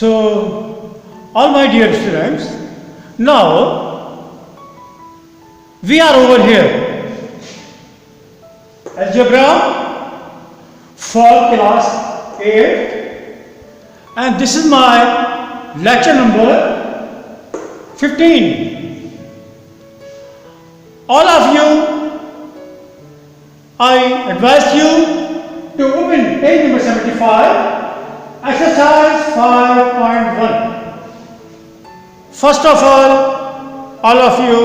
So, all my dear students, now we are over here. Algebra for class 8, and this is my lecture number 15. All of you, I advise you to open page number 75. Exercise 5.1. First of all of you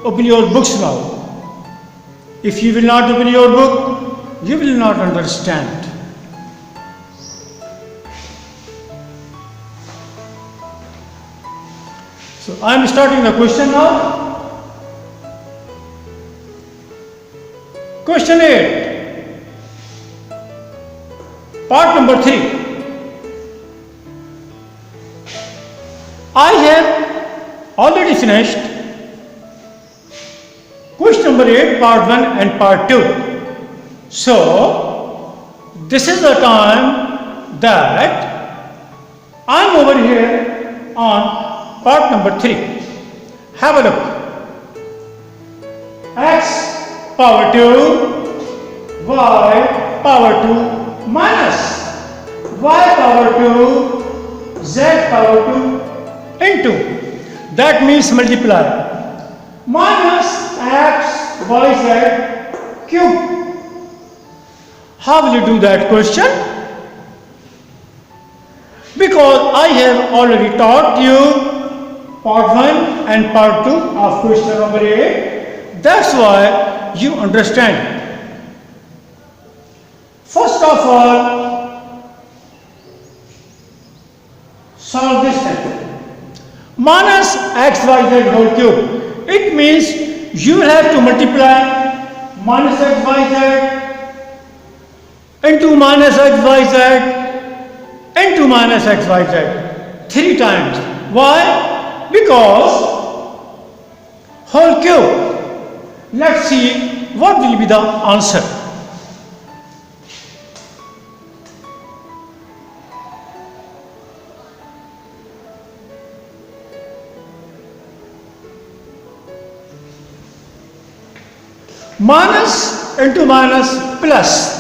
open your books now. If you will not open your book, you will not understand. So I am starting the question now. Question 8. Part number 3. I have already finished question number 8, part 1 and part 2. So, this is the time that I am over here on part number 3. Have a look. X power 2, y power 2 minus y power 2, z power 2 into, that means multiply, minus x y z cube. How will you do that question? Because I have already taught you part 1 and part 2 of question number 8. That's why you understand. First of all, solve this thing. Minus xyz whole cube. It means you will have to multiply minus xyz into minus xyz into minus xyz 3 times. Why? Because whole cube. Let's see what will be the answer. Minus into minus plus.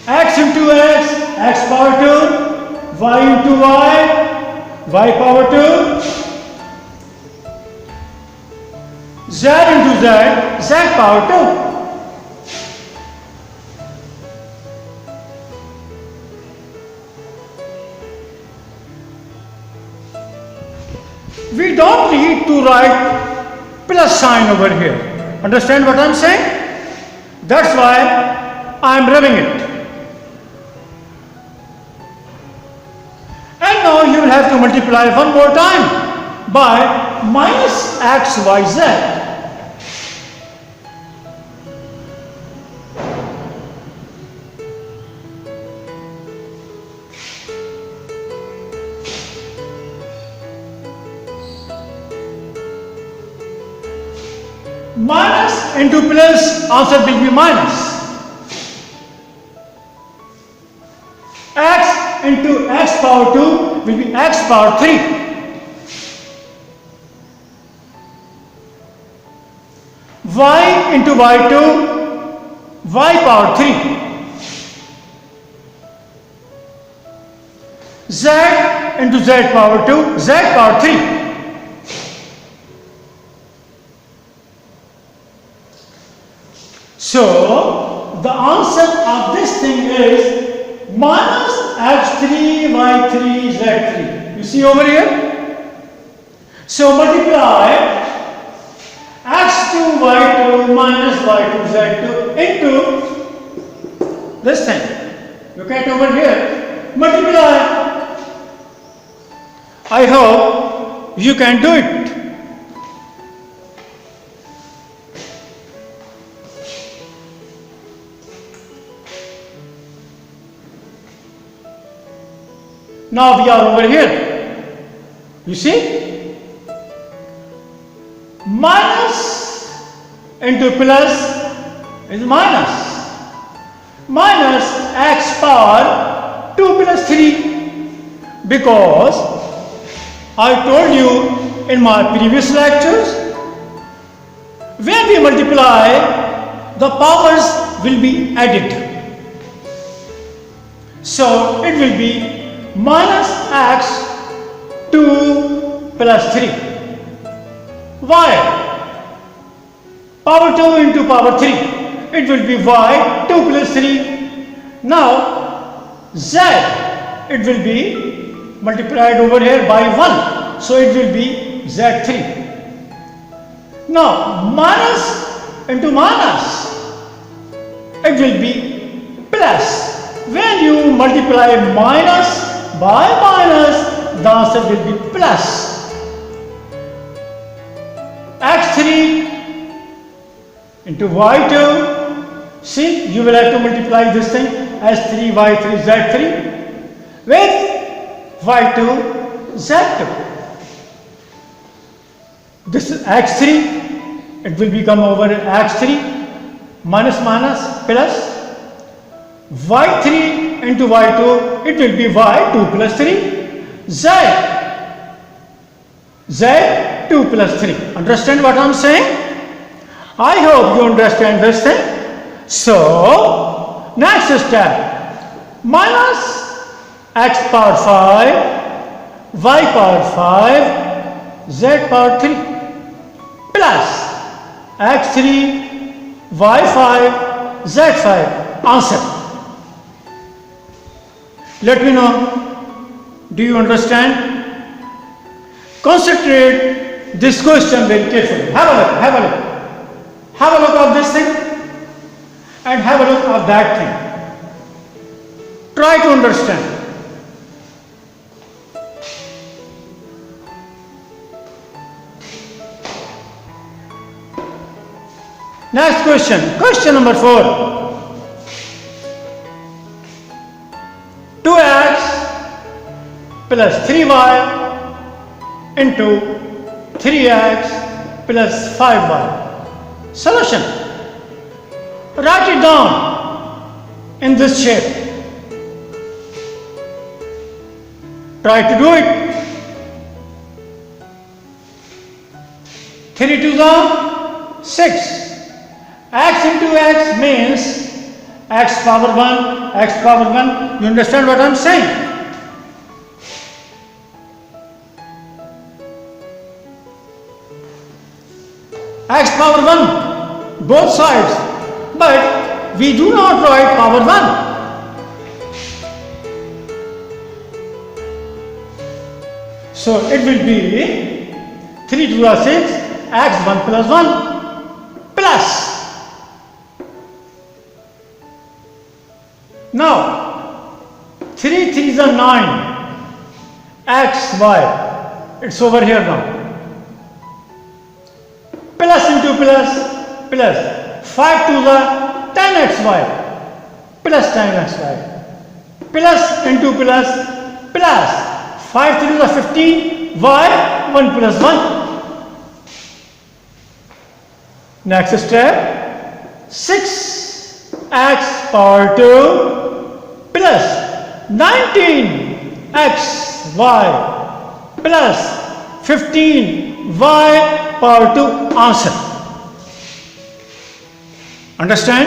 X into x power 2, y into y power 2, z into z power 2. We don't need to write plus sign over here. Understand what I am saying? That's why I am rubbing it. And now you will have to multiply one more time by minus xyz. Minus into plus, answer will be minus. X into x power 2 will be x power 3. Y into y2, y power 3. Z into z power 2, z power 3. So, the answer of this thing is minus x3, y3, z3. You see over here? So, multiply x2, y2 minus y2, z2 into this thing. Look at over here. Multiply. I hope you can do it. Now we are over here. You see? Minus into plus is minus x power 2 plus 3, because I told you in my previous lectures, when we multiply, the powers will be added. So it will be minus x 2 plus 3. Y power 2 into power 3. It will be y 2 plus 3. Now z, it will be multiplied over here by 1. So it will be z3. Now minus into minus, it will be plus. When you multiply minus by minus, the answer will be plus. x3 into y2. See, you will have to multiply this thing as 3, y3, z3 with y2, z2. This is x3, it will become over x3 minus minus plus y3 into y2, it will be y2 plus 3, z2 plus 3. Understand what I am saying? I hope you understand this thing. So, next step, minus x power 5, y power 5, z power 3, plus x3, y5, z5. Answer. Let me know, do you understand? Concentrate this question very carefully. Have a look, have a look. Have a look of this thing and have a look of that thing. Try to understand. Next question, question number 4. 2x plus 3y into 3x plus 5y. Solution. Write it down in this shape. Try to do it. 3 to the 6. X into x means x power 1, x power 1. You understand what I am saying? X power 1, both sides, but we do not write power 1. So it will be 3 to the 6, x 1 plus 1 plus. Now 3 3s are 9, x y, it's over here now. Plus into plus, plus 5 to the 10xy, plus 10xy, plus into plus, plus 5 to the 15, y 1 plus 1. Next step, 6x power 2 plus 19xy plus 15y power 2. Answer. Understand?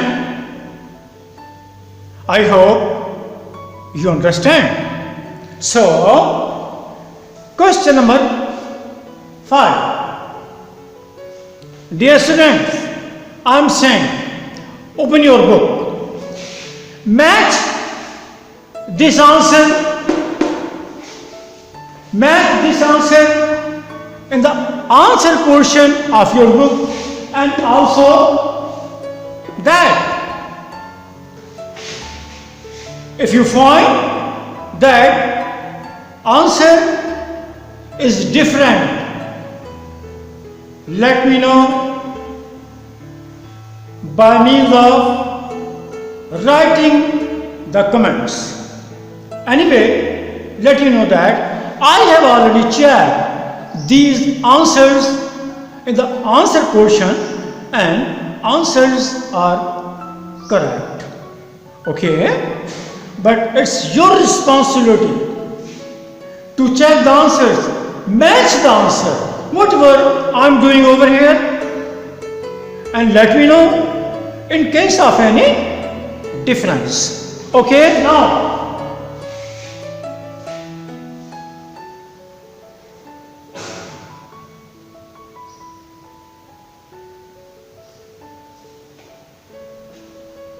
I hope you understand. So, question number 5. Dear students, I am saying, open your book. Match this answer. Match this answer in the answer portion of your book, and also that if you find that answer is different, let me know by means of writing the comments. Anyway, let you know that I have already checked these answers in the answer portion, and answers are correct. Okay? But it's your responsibility to check the answers, match the answer, whatever I'm doing over here, and let me know in case of any difference. Okay? Now,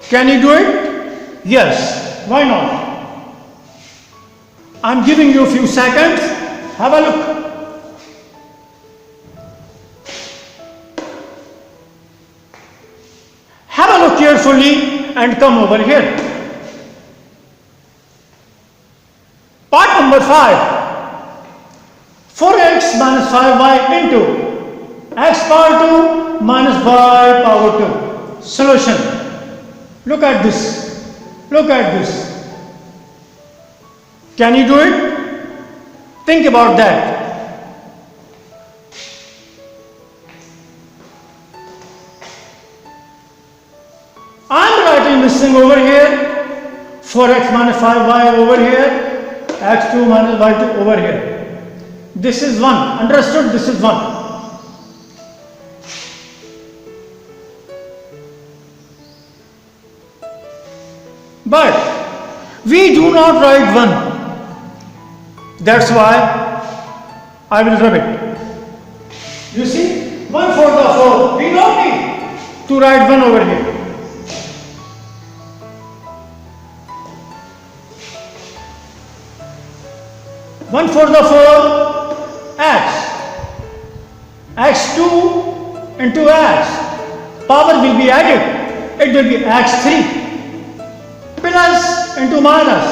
can you do it? Yes. Why not? I'm giving you a few seconds. Have a look. Have a look carefully and come over here. Part number 5. 4x minus 5y into x power 2 minus y power 2. Solution. Look at this. Look at this. Can you do it? Think about that. I'm writing this thing over here. 4x minus 5y over here. x2 minus y2 over here. This is 1. Understood? This is 1. But we do not write 1. That's why I will rub it. You see, 1 for the 4. We don't need to write 1 over here. One for the 4 x. x2 into x. Power will be added. It will be x3. Plus into minus.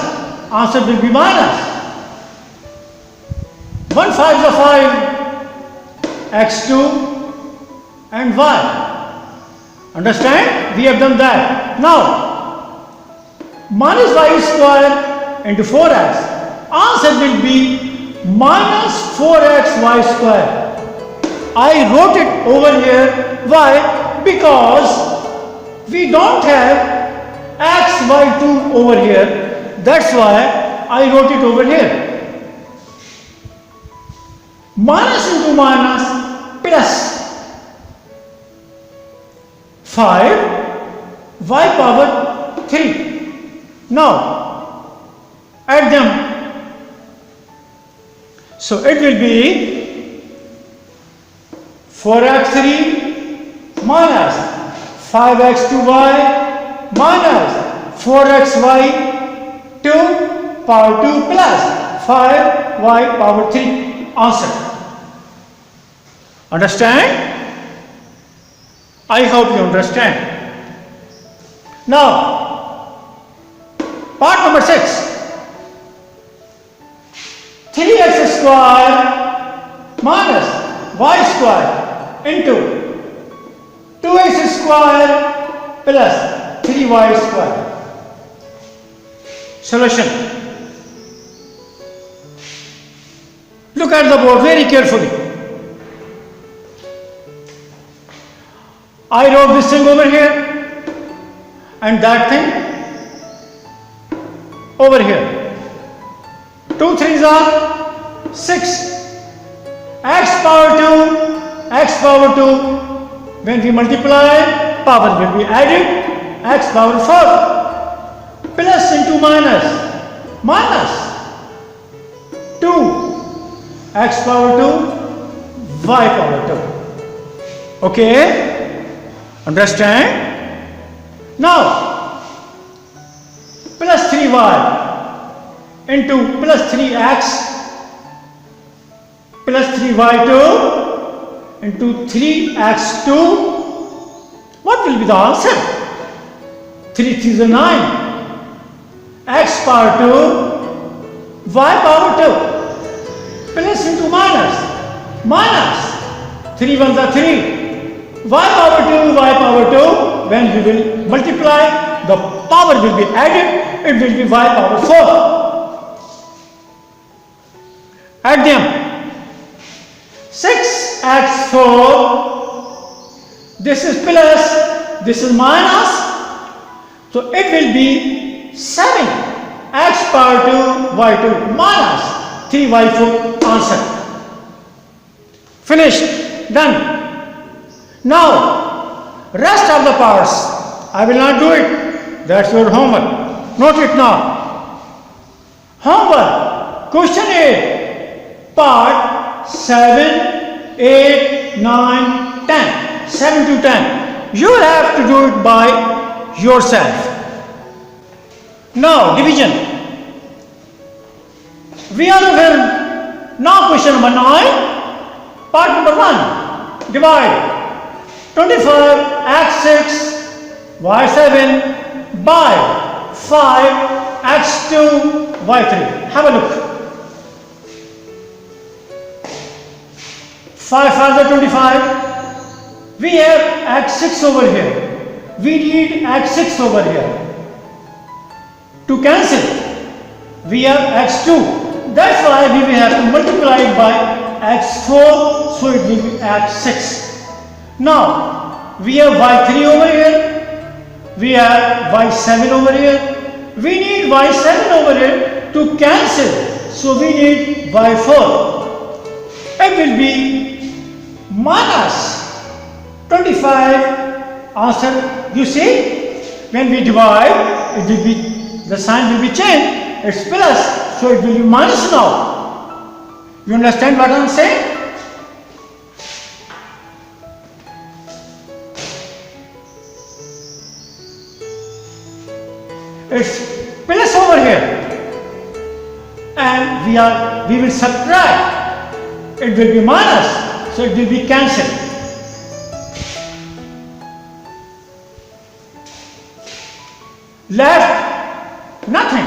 Answer will be minus. 1 5 is 5, x2 and y. Understand? We have done that. Now, minus y square into 4x. Answer will be minus 4x y square. I wrote it over here. Why? Because we don't have x, y2 over here. That's why I wrote it over here. Minus into minus plus 5 y power 3. Now add them. So it will be 4x3 minus 5x2y minus 4xy2 power 2 plus 5y power 3. Answer. Understand? I hope you understand. Now, part number 6. 3x square minus y square into 2x square plus 3y square. Solution. Look at the board very carefully. I wrote this thing over here and that thing over here. 2 3s are 6. X power 2, x power 2. When we multiply, power will be added. X power 4 plus into minus. Minus 2 x power 2 y power 2. Okay? Understand? Now, plus 3y into plus 3x plus 3y2 into 3x2. What will be the answer? 3 3 is 9. X power 2 y power 2 plus into minus. Minus 3 1s are 3. Y power 2, when we will multiply, the power will be added, it will be y power 4. Add them. 6x4, this is plus, this is minus, So it will be 7 x power 2 y2 minus 3y4 answer. Finished. Done. Now, rest of the parts, I will not do it. That's your homework. Note it now. Homework. Question 8. Part 7, 8, 9, 10. 7 to 10. You will have to do it by yourself. Now, division. We are over now question number 9. Part number 1. Divide 25 x6 y7 by 5 x2 y3. Have a look. 5 5 25. We have x6 over here. We need x6 over here. To cancel, we have x2. That's why we will have to multiply it by x4, so it will be x6. Now, we have y3 over here. We have y7 over here. We need y7 over here to cancel, so we need y4. It will be minus 25 answer. You see, when we divide, it will be, the sign will be changed. It's plus, so it will be minus now. You understand what I am saying? It's plus over here, and we will subtract. It will be minus, so it will be cancelled. Left nothing.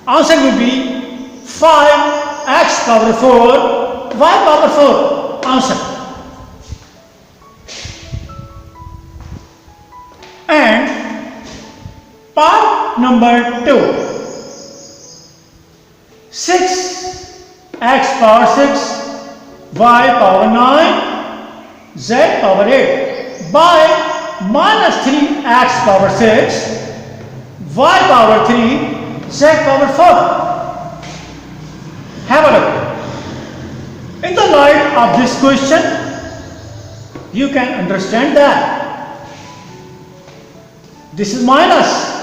Answer will be 5 x power 4 y power 4. Answer. And part number 2. 6 x power 6 y power 9 z power 8 by minus 3 x power 6 y power 3 z power 4. Have a look. In the light of this question, you can understand that this is minus.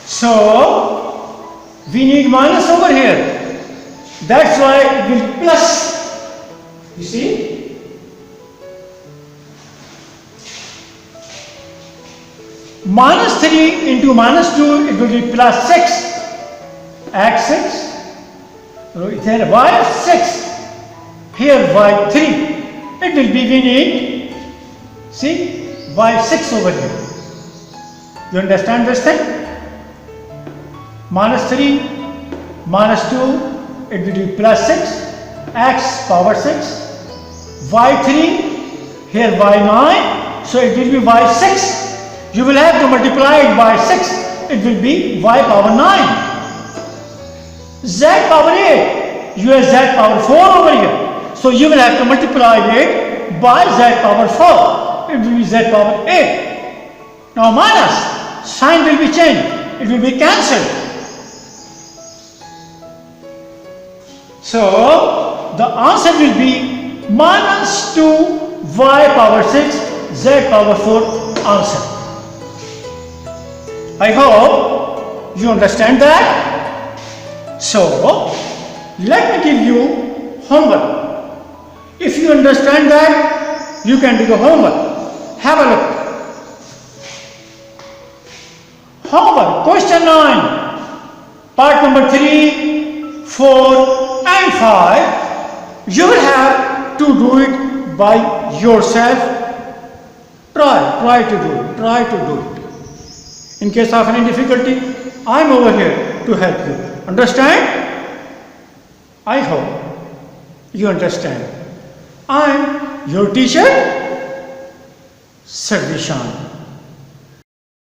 So, we need minus over here. That's why it will be plus. You see? Minus 3 into minus 2, it will be plus 6. x6. Here y6. Here y3. It will be, we need, see, y6 over here. You understand this thing? Minus 3, minus 2, it will be plus 6. X power 6. y3, here y9. So it will be y6. You will have to multiply it by 6. It will be y power 9. Z power 8. You have z power 4 over here. So you will have to multiply it by z power 4. It will be z power 8. Now minus. Sign will be changed. It will be cancelled. So the answer will be minus 2 y power 6 z power 4 answer. I hope you understand that. So, let me give you homework. If you understand that, you can do the homework. Have a look. Homework, question 9, part number 3, 4 and 5. You will have to do it by yourself. Try to do it. In case of any difficulty, I am over here to help you. Understand? I hope you understand. I am your teacher, Sarvishan.